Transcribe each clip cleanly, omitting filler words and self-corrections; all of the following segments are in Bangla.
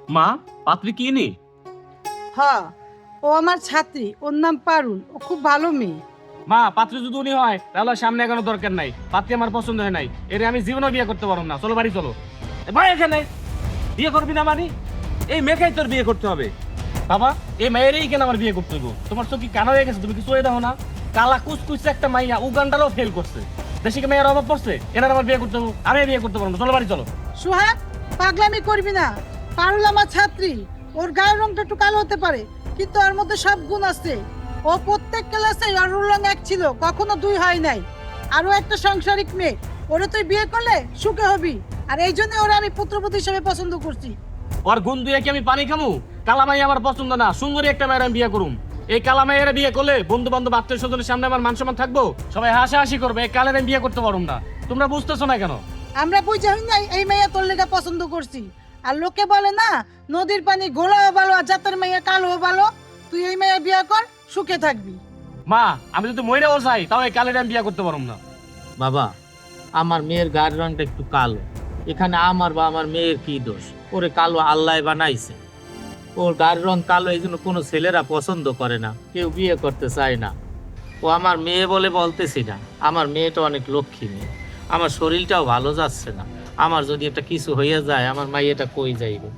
মা, পাত্রী কি নি? হ্যাঁ, ও আমার ছাত্রী, ওর নাম পারুল, ও খুব ভালো মেয়ে। মা, পাত্রী যদি উনি হয় তাহলে সামনে এগোনো দরকার নাই। পাত্রী আমার পছন্দ হয় নাই, এর আমি জীবনে বিয়ে করতে পারবো না। চলো বাড়ি চলো। ভাই এখানে বিয়ে করবি না মানে? এই মেয়েকেই তোর বিয়ে করতে হবে। বাবা, এই মেয়েরই কেন আমার বিয়ে করতে হইব? তোমার চোখ কি কানা হয়ে গেছে? তুমি কি চয়ে দাও না? কালা কুচকুচে একটা মাইয়া উগান্ডারও ফেল করছে। দেশে কি মেয়ের অভাব পড়ছে? এনার আমার বিয়ে করতে হবে, আমি বিয়ে করতে পারবো না। চলো বাড়ি চলো। সোহাগ, পাগলামি করবি না। পারুল আমার ছাত্রী, ওর গায়ের রংটা একটু কালো হতে পারে, কিন্তু ওর মধ্যে সব গুণ আছে। ও প্রত্যেক ক্লাসে অরুল রং এক ছিল, কখনো দুই হয় নাই। আরো একটা সাংসারিক মেয়ে, ওরে তুই বিয়ে করলে সুখে হবি। আর এই জন্য ওরা আমি পুত্রবধূ হিসেবে পছন্দ করছি। ওর গুণ দুয়ে কি আমি পানি খামু? কালা মাই আমার পছন্দ না, সুন্দরী একটা মেয়ের আমি বিয়ে করুম। এই কালা মাইয়ের বিয়ে করলে বন্ধু বান্ধব আত্মীয় স্বজনের সামনে আমার মান সম্মান থাকবো? সবাই হাসাহাসি করবে। এই কালের আমি বিয়ে করতে পারুম না। তোমরা বুঝতেছো না কেন? আমরা বুঝে হই নাই এই মেয়ে তোর লেগে পছন্দ করছি। আর লোকে বলে না, নদীর পানি ঘোলাও ভালো আর জাতের মেয়ে কালো ভালো। তুই এই মেয়ে বিয়ে কর, সুখে থাকবি। মা, আমি যদি মইরাও চাই তাও এই কালের আমি বিয়ে করতে পারুম না। বাবা, আমার মেয়ের গায়ের রংটা একটু কালো। এখানে আমার বা আমার মেয়ের কি দোষ? ওরে কালো আল্লাহ বানাইছে। ওর গায়ের রং কালো, এই জন্য কোনো ছেলেরা পছন্দ করে না, কেউ বিয়ে করতে চায় না। ও আমার মেয়ে বলে বলতেছি না, আমার মেয়েটা অনেক লক্ষ্মী মেয়ে। আমার শরীরটাও ভালো যাচ্ছে না। আমার যদি একটা কিছু হয়ে যায়, আমার মাইয়াটা কই যাইবে?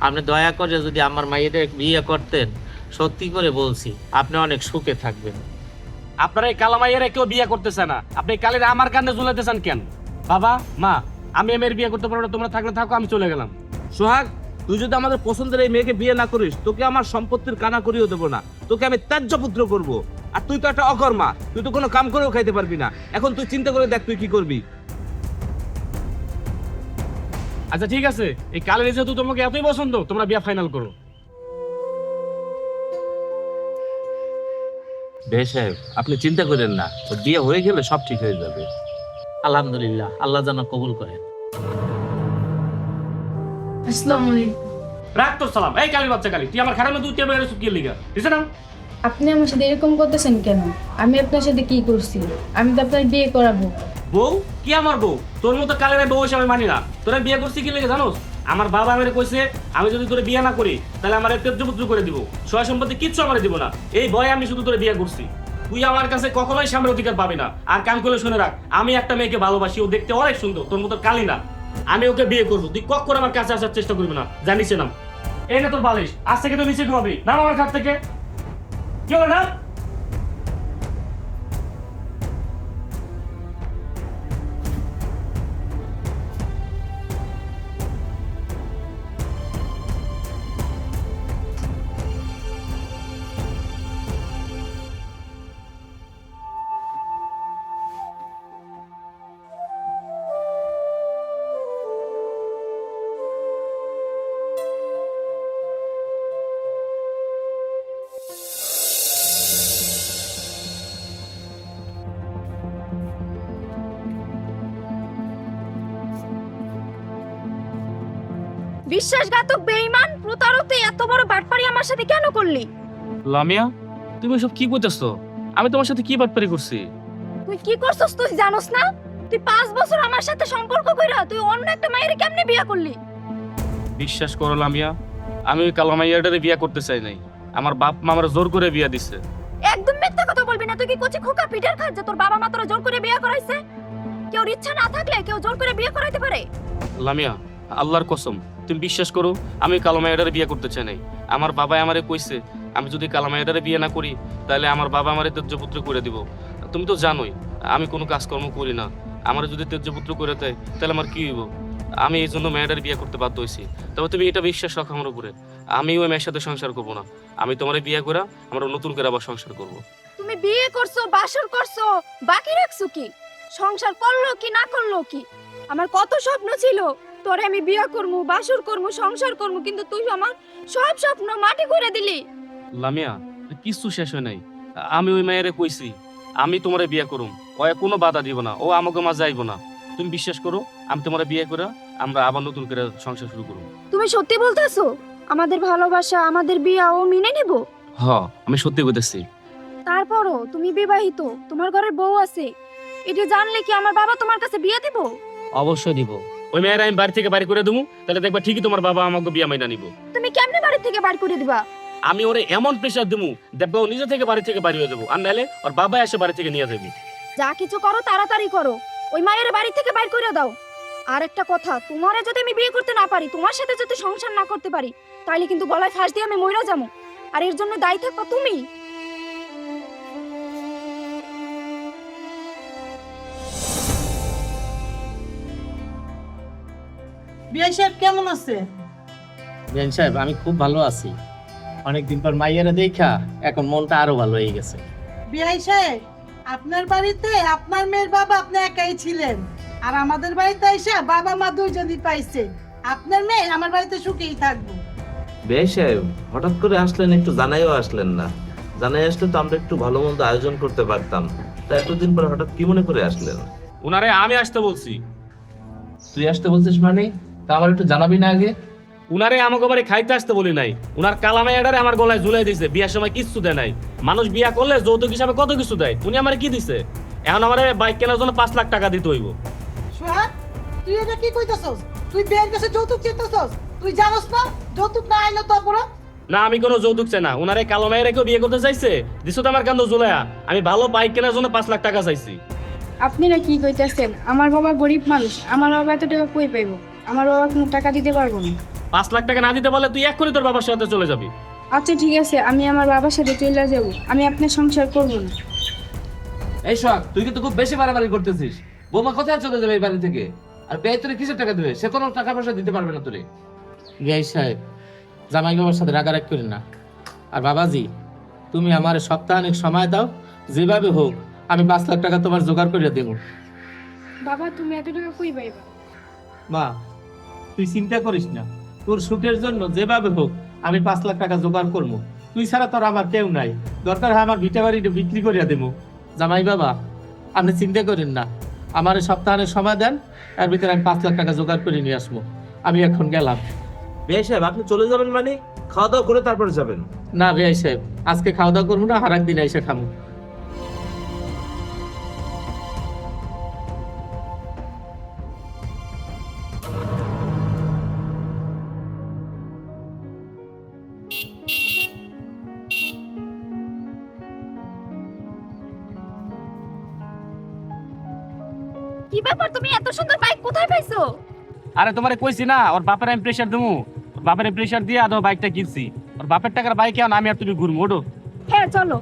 আপনি দয়া করে যদি আমার মাইয়াটা বিয়ে করতেন, সত্যি করে বলছি আপনি অনেক সুখে থাকবেন। আপনারা এই কালা মাইয়ের কেউ বিয়ে করতেছে না, আপনি এই কালের আমার কান্দে ঝুলাইতেছেন কেন? বাবা, মা, আমি এই মেয়ের বিয়ে করতে পারবো না। তোমরা থাকলে থাকো, আমি চলে গেলাম। সোহাগ, তুই যদি আমাদের পছন্দের এই মেয়েকে বিয়ে না করিস, তোকে আমার সম্পত্তির কানা করিও দেবো না। তোকে আমি ত্যায্য পুত্র করবো। আর তুই তো একটা অকর্মা, তুই তো কোনো কাম করেও খাইতে পারবি না। এখন তুই চিন্তা করে দেখ তুই কি করবি। আচ্ছা ঠিক আছে, এই কালের যেহেতু তোমাকে এতই পছন্দ, তোমরা বিয়ে ফাইনাল করো। বে সাহেব, আপনি চিন্তা করেন না, ওর বিয়ে হয়ে গেলে সব ঠিক হয়ে যাবে। আলহামদুলিল্লাহ, আল্লাহ যেন কবুল করেন। আসসালামু আলাইকুম। রাখ তোর সালাম। এই কালীর বাচ্চা কালী, তুই আমার খারাপ দুই টেবিল শুকিয়ে লিগা দিছে না? আপনি আমার সাথে এরকম করতেছেন কেন? আমি আপনার সাথে কি করছি? আমি তো আপনার বিয়ে করাবো। বউ? কি আমার বউ? তোর মতো কালের বউ এসে আমি মানি না। তোরা বিয়ে করছি কি লেগে জানোস? আমার বাবা আমারে কইছে আমি যদি তোরে বিয়ে না করি তাহলে আমার তেজ্যপুত্র করে দিব, সয় সম্পত্তি কিচ্ছু আমার দিব না। এই ভয়ে আমি শুধু তোরে বিয়ে করছি। তুই আমার কাছে কখনোই সামনের অধিকার পাবি না। আর কান করে শুনে রাখ, আমি একটা মেয়েকে ভালোবাসি, ও দেখতে অনেক সুন্দর, তোর মতো কালি না। আমি ওকে বিয়ে করবো, তুই কখনো আমার কাছে আসার চেষ্টা করবি না, জানিস না? এই না তোর বালিশ, আজ থেকে তো নিচে ঘুমাবি। নাম আমার কাছ থেকে। কি হলো না? বিশ্বাসঘাতক, বেঈমান, প্রতারক, তুই এত বড় বাটপারি আমার সাথে কেন করলি? লামিয়া, তুমি সব কি করতেছো? আমি তোমার সাথে কি বাটপারি করছি? তুই কি করছস তুই জানোস না? তুই 5 বছর আমার সাথে সম্পর্ক কইরা তুই অন্য একটা মায়ের কেমনে বিয়ে করলি? বিশ্বাস করো লামিয়া, আমি ওই কালামাইয়াটারে বিয়ে করতে চাই নাই। আমার বাপ মা আমার জোর করে বিয়ে দিছে। একদম মিথ্যা কথা বলবি না। তুই কি কচি খোকা পিটার খাস যে তোর বাবা মা তোরা জোর করে বিয়ে করাইছে? কেউ ইচ্ছা না থাকলে কেউ জোর করে বিয়ে করাইতে পারে? লামিয়া, আল্লাহর কসম, তুমি বিশ্বাস করো, আমি কালামাইয়াটারে বিয়ে করতে চাই নাই। আমার বাবা আমারে কইছে আমি যদি কালামাইয়াটারে বিয়ে না করি তাহলে আমার বাবা আমারে তেজ্যপুত্র করে দিব। তুমি তো জানোই আমি কোনো কাজকর্ম করি না। আমার যদি তেজ্যপুত্র করে দেয় তাহলে আমার কি হইব? আমি এই জন্য মেয়েটার বিয়ে করতে বাধ্য হয়েছি। তবে তুমি এটা বিশ্বাস রাখো আমার উপরে, আমি ওই মেয়ের সাথে সংসার করবো না। আমি তোমার বিয়ে করে আমরা নতুন করে আবার সংসার করব। তুমি বিয়ে করছো, বাসর করছো, বাকি রাখছো কি? সংসার করলো কি না করলো কি? আমার কত স্বপ্ন ছিল তোরে আমি বিয়ে করবো, বাসর করবো, সংসার করবো, কিন্তু তুই আমার সব স্বপ্ন মাটি করে দিলি। লামিয়া, কিছু শেষ হয় নাই। আমি ওই মেয়েরে কইছি আমি তোমারে বিয়ে করুম, ও কোনো বাধা দিব না, ও আমাকে মা যাইব না। তুমি বিশ্বাস করো, আমি তোমারে বিয়ে করে আমরা আবার নতুন করে সংসার শুরু করব। তুমি সত্যি বলতেছো? আমাদের ভালোবাসা, আমাদের বিয়ে ও মেনে নেব? হ, আমি সত্যি কইতেছি। তারপরও তুমি বিবাহিত, তোমার ঘরের বউ আছে, এটা জানলে কি আমার বাবা তোমার কাছে বিয়ে দিব? অবশ্যই দিব। ওই মেয়েরা আমি বাড়ি থেকে বাড়ি করে দেবো, তাহলে দেখবা ঠিকই তোমার বাবা আমাকে বিয়ে মাইনা নিব। তুমি তুমি কেমনে বাড়ি থেকে বার করে দিবা? আমি ওরে এমন প্রেশার দেবো দেখবো ও নিজে থেকে বাড়ি থেকে বাড়ি হয়ে যাবো, আর নাহলে ওর বাবা এসে বাড়ি থেকে নিয়ে যাবে। যা কিছু করো তাড়াতাড়ি করো, ওই মায়ের বাড়ি থেকে বাইর করে দাও। আর একটা কথা, তোমারে যদি আমি বিয়ে করতে না পারি, তোমার সাথে যদি সংসার না করতে পারি, তাহলে কিন্তু গলায় ফাঁস দিয়ে আমি মইরা যাবো, আর এর জন্য দায়ী থাকবা তুমি। বিআই সাহেব কেমন আছে? বেন সাহেব আমি খুব ভালো আছি, অনেকদিন পর মাইয়ারা দেখা এখন মনটা আরো ভালো হয়ে গেছে। বিআই সাহেব, আপনার বাড়িতে আপনার মেয়ের বাবা আপনি একাই ছিলেন, আর আমাদের বাড়িতে এসে বাবা মা দুইজনই পাইছে। আপনার মেয়ে আমার বাড়িতে সুখেই থাকবো। বেশ সাহেব, হঠাৎ করে আসলেন, একটু জানাইও আসলেন না। জানাই আসলে তো আমরা একটু ভালো মন্দ আয়োজন করতে পারতাম, তা এতদিন পরে হঠাৎ কি মনে করে আসলেন? উনারে আমি আসতে বলছি। তুই আসতে বলছিস মানে? তা আমার একটু জানাবি না আগে? উনারে আমাকে বাড়ি খাইতে আসতে বলি নাই, উনার কালামে এডারে আমার গলায় ঝুলাই দিছে, বিয়ার সময় কিচ্ছু দেয় নাই। মানুষ বিয়া করলে যৌতুক হিসাবে কত কিছু দেয়, উনি আমার কি দিছে? এখন আমার বাইক কেনার জন্য 5 লাখ টাকা দিতে হইব। সোহাগ, তুই এটা কি কইতাছস? তুই বিয়ের কাছে যৌতুক চেয়েছস? তুই জানোস না যৌতুক না আইলো তো অপরাধ? না, আমি কোনো যৌতুক চাই না। উনারে কালামে রেখে বিয়ে করতে চাইছে, দিছো তো আমার কান্দ ঝুলাইয়া। আমি ভালো বাইক কেনার জন্য 5 লাখ টাকা চাইছি। আপনারা কি কইতাছেন? আমার বাবা গরিব মানুষ, আমার বাবা এত টাকা কই পাইব? আমার বাবা কোনো টাকা দিতে পারবো না। 5 লাখ টাকা না দিতে পারলে তুই এক্ষুনি তোর বাবার সাথে চলে যাবি। আচ্ছা ঠিক আছে, আমি আমার বাবার সাথে চলে যাব, আমি আপনার সংসার করব না। এই শখ, তুই কিন্তু খুব বেশি বাড়াবাড়ি করতেছিস। বৌমা কোথায় চলে যাবে এই বাড়ি থেকে? আর বেয়ে তোরে কিসের টাকা দেবে? সে কোনো টাকা পয়সা দিতে পারবে না তোরে। বেন সাহেব, জামাই বাবার সাথে রাগারাগ করেন না। আর বাবাজি, তুমি আমার সপ্তাহানিক সময় দাও, যেভাবে হোক আমি 5 লাখ টাকা তোমার জোগাড় করে দেবো। বাবা তুমি এত টাকা কই পাইবা? মা, তুই চিন্তা করিস না, তোর সুখের জন্য যেভাবে হোক আমি 5 লাখ টাকা জোগাড় করবো। তুই ছাড়া তোর আমার কেউ নাই, দরকার হয় আমার ভিটা বাড়িটা বিক্রি করিয়া দেবো। জামাই বাবা, আপনি চিন্তা করেন না, আমার এই সপ্তাহের সময় দেন, এর ভিতরে আমি 5 লাখ টাকা জোগাড় করে নিয়ে আসবো। আমি এখন গেলাম। বেশ সাহেব, আপনি চলে যাবেন মানে? খাওয়া দাওয়া করে তারপরে যাবেন? না ভাই সাহেব, আজকে খাওয়া দাওয়া করবো না, আর একদিন এসে খাবো। কি ব্যাপার, তুমি এত সুন্দর বাইক কোথায় পাইছো? আরে তোমারে কইছি না, ওর বাপের আমি প্রেশার দেবো, ওর বাপের প্রেশার দিয়ে আদৌ বাইকটা কিনছি। ওর বাপের টাকার বাইক এখন আমি আর তুমি ঘুরবো, ওঠো। হ্যাঁ চলো।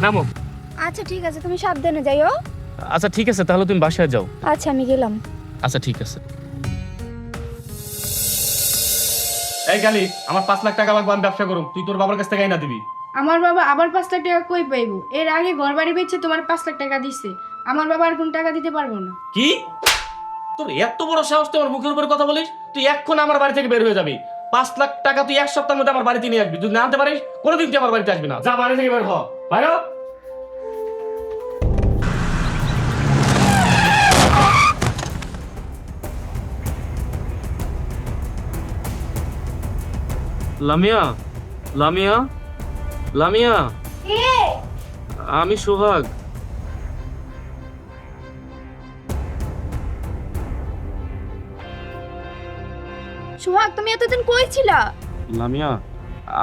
নামো। আচ্ছা ঠিক আছে, তুমি সাবধানে যাইও। আচ্ছা ঠিক আছে, তাহলে তুমি বাসায় যাও। আচ্ছা আমি গেলাম। আচ্ছা ঠিক আছে। এই গালি, আমার 5 লাখ টাকা লাগবে, আমি ব্যবসা করুম, তুই তোর বাবার কাছ থেকে আইনা দিবি। আমার বাবা আবার 5 লাখ টাকা কই পাইব? এর আগে ঘর বাড়ি বেচে তোমার 5 লাখ টাকা দিছে, আমার বাবা আর কোন টাকা দিতে পারবো না। কি? তোর এত বড় সাহস, তোর মুখের উপরে কথা বলিস? তুই এক্ষুনি আমার বাড়ি থেকে বের হয়ে যাবি। 5 লাখ টাকা তুই 1 সপ্তাহের মধ্যে আমার বাড়িতে নিয়ে আসবি। তুই না আনতে পারিস, কোনোদিন তুই আমার বাড়িতে আসবি না। যা, বাড়ি থেকে বের হ, বাইরে হ। লামিয়া, লামিয়া, লামিয়া, আমি সোহাগ। সোহাগ, তুমি এতদিন কই ছিলা? লামিয়া,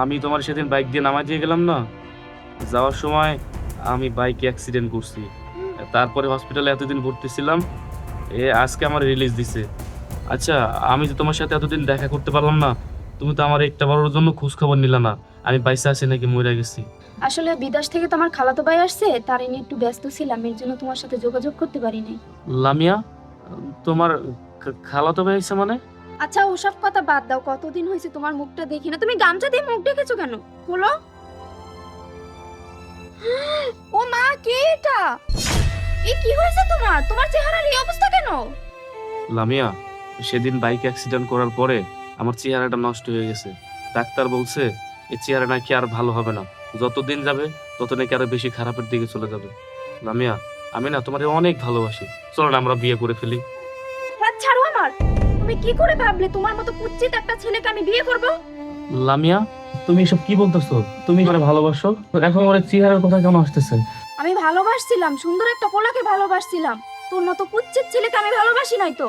আমি তোমার সেদিন বাইক দিয়ে নামাই দিয়ে গেলাম না, যাওয়ার সময় আমি বাইক অ্যাক্সিডেন্ট করছি, তারপরে হসপিটালে এতদিন ভর্তি ছিলাম, আজকে আমার রিলিজ দিছে। আচ্ছা, আমি তো তোমার সাথে এতদিন দেখা করতে পারলাম না, তুমি তো আমার একটা বারের জন্য খোঁজ খবর নিলা না, আমি বাইসে আছি নাকি মরে গেছি। আসলে বিদেশ থেকে তোমার খালাতো ভাই আসছে, তার নিয়ে একটু ব্যস্ত ছিলাম, এর জন্য তোমার সাথে যোগাযোগ করতে পারিনি। লামিয়া, তোমার খালাতো ভাই আছে মানে? আচ্ছা ওসব কথা বাদ দাও, কতদিন হয়েছে তোমার মুখটা দেখি না। তুমি গামছা দিয়ে মুখ ঢেকেছো কেন? বলো। ও মা, কে এটা? কি হয়েছে তোমার? তোমার চেহারার এই অবস্থা কেন? লামিয়া, সেদিন বাইক অ্যাক্সিডেন্ট করার পরে আমার চেহারাটা নষ্ট হয়ে গেছে। ডাক্তার বলছে এই চেহারা নাকি আর ভালো হবে না, যতদিন যাবে তত নাকি আরো বেশি খারাপের দিকে চলে যাবে। লামিয়া, আমি না তোমারে অনেক ভালোবাসি, চলো না আমরা বিয়ে করে ফেলি। হাত ছাড়ো আমার। তুমি কি করে ভাবলে তোমার মতো কুচ্ছিত একটা ছেলেকে আমি বিয়ে করব? লামিয়া, তুমি এসব কি বলতেছো? তুমি মানে ভালোবাসো, তো এখন আমার চেহারার কথা কেন আসতেছে? আমি ভালোবাসছিলাম, সুন্দর একটা পোলাকে ভালোবাসছিলাম। তোর মতো কুচ্ছিত ছেলেকে আমি ভালোবাসি নাই তো।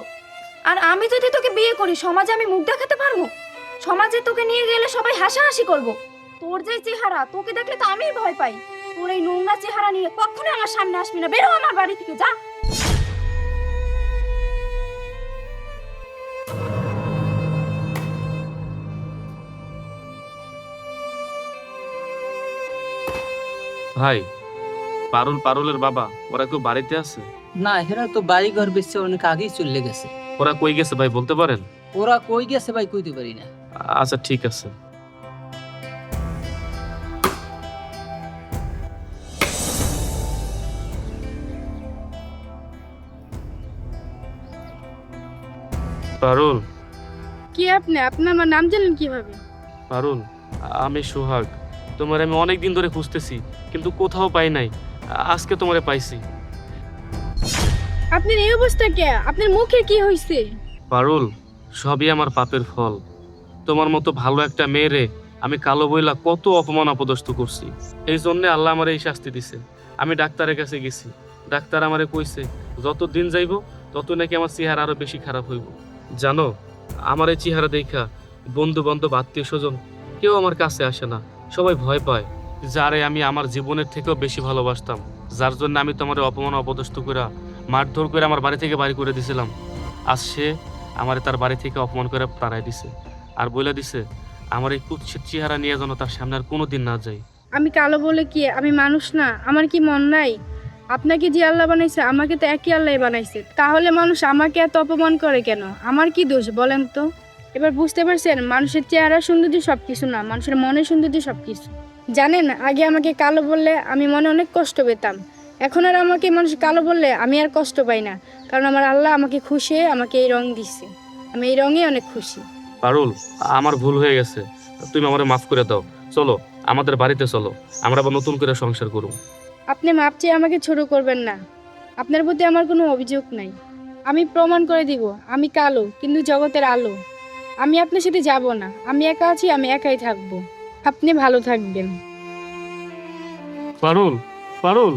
আর আমি যদি তোকে বিয়ে করি, সমাজে আমি মুখ দেখাতে পারবো? সমাজে তোকে নিয়ে গেলে সবাই হাসাহাসি করবো। তোর যে চেহারা, তোকে দেখলে তো আমিই ভয় পাই। তোর এই নোংরা চেহারা নিয়ে কখনোই আমার সামনে আসবি না। বেরো আমার বাড়ি থেকে, যা। ভাই, পারুলের বাবা ওরা কেউ বাড়িতে আছে? না, এরা তো বাড়ি ঘর বেচছে অনেক আগেই চলে গেছে। ওরা কই গেছে ভাই, বলতে পারেন? ওরা কই গেছে ভাই কইতে পারি না। আচ্ছা ঠিক আছে। পারুল, কি আপনি আপনার আমার নাম জানেন কিভাবে? পারুল, আমি সোহাগ। তোমার আমি অনেক দিন ধরে খুঁজতেছি, কিন্তু কোথাও পাই নাই। আজকে তোমারে পাইছি। আপনার এই অবস্থা কে? আপনার মুখে কি হয়েছে? পারুল, সবই আমার পাপের ফল। তোমার মতো ভালো একটা মেয়েরে আমি কালো বইলা কত অপমান অপদস্থ করছি। এই জন্য আল্লাহ আমার এই শাস্তি দিছে। আমি ডাক্তারের কাছে গেছি, ডাক্তার আমারে কইছে যত দিন যাইব তত নাকি আমার চেহারা আরো বেশি খারাপ হইব। জানো, আমার এই চেহারা দেখা বন্ধু বান্ধব আত্মীয় স্বজন কেউ আমার কাছে আসে না, সবাই ভয় পায়। যারে আমি আমার জীবনের থেকেও বেশি ভালোবাসতাম, যার জন্য আমি তোমার অপমান অপদস্থ করে মারধর করে আমার বাড়ি থেকে বাড়ি করে দিছিলাম, আজ সে আমার তার বাড়ি থেকে অপমান করে তাড়াই দিছে আর বলে দিছে আমার এই কুৎসিত চেহারা নিয়ে যেন তার সামনে আর কোনোদিন না যাই। আমি কালো বলে কি আমি মানুষ না? আমার কি মন নাই? আপনাকে যে আল্লাহ বানাইছে আমাকে তো একই আল্লাহ বানাইছে, তাহলে মানুষ আমাকে এত অপমান করে কেন? আমার কি দোষ বলেন তো? এবার বুঝতে পারছেন, মানুষের চেহারা সৌন্দর্য সবকিছু না, মানুষের মনের সৌন্দর্য সবকিছু। জানেন, আগে আমাকে কালো বললে আমি মনে অনেক কষ্ট পেতাম। এখন আর আমাকে মানুষ কালো বললে আমি আর কষ্ট পাই না, কারণ আমার আল্লাহ আমাকে খুশি হয়ে আমাকে এই রং দিচ্ছে। আমি এই রঙে অনেক খুশি। পারুল, আমার ভুল হয়ে গেছে, তুমি আমারে মাফ করে দাও। চলো আমাদের বাড়িতে চলো, আমরা আবার নতুন করে সংসার করব। আপনি মাপ চেয়ে আমাকে ছোট করবেন না। আপনার প্রতি আমার কোনো অভিযোগ নাই। আমি প্রমাণ করে দিব আমি কালো কিন্তু জগতের আলো। আমি আপনার সাথে যাব না, আমি একা আছি, আমি একাই থাকবো। আপনি ভালো থাকবেন। পারুল, পারুল।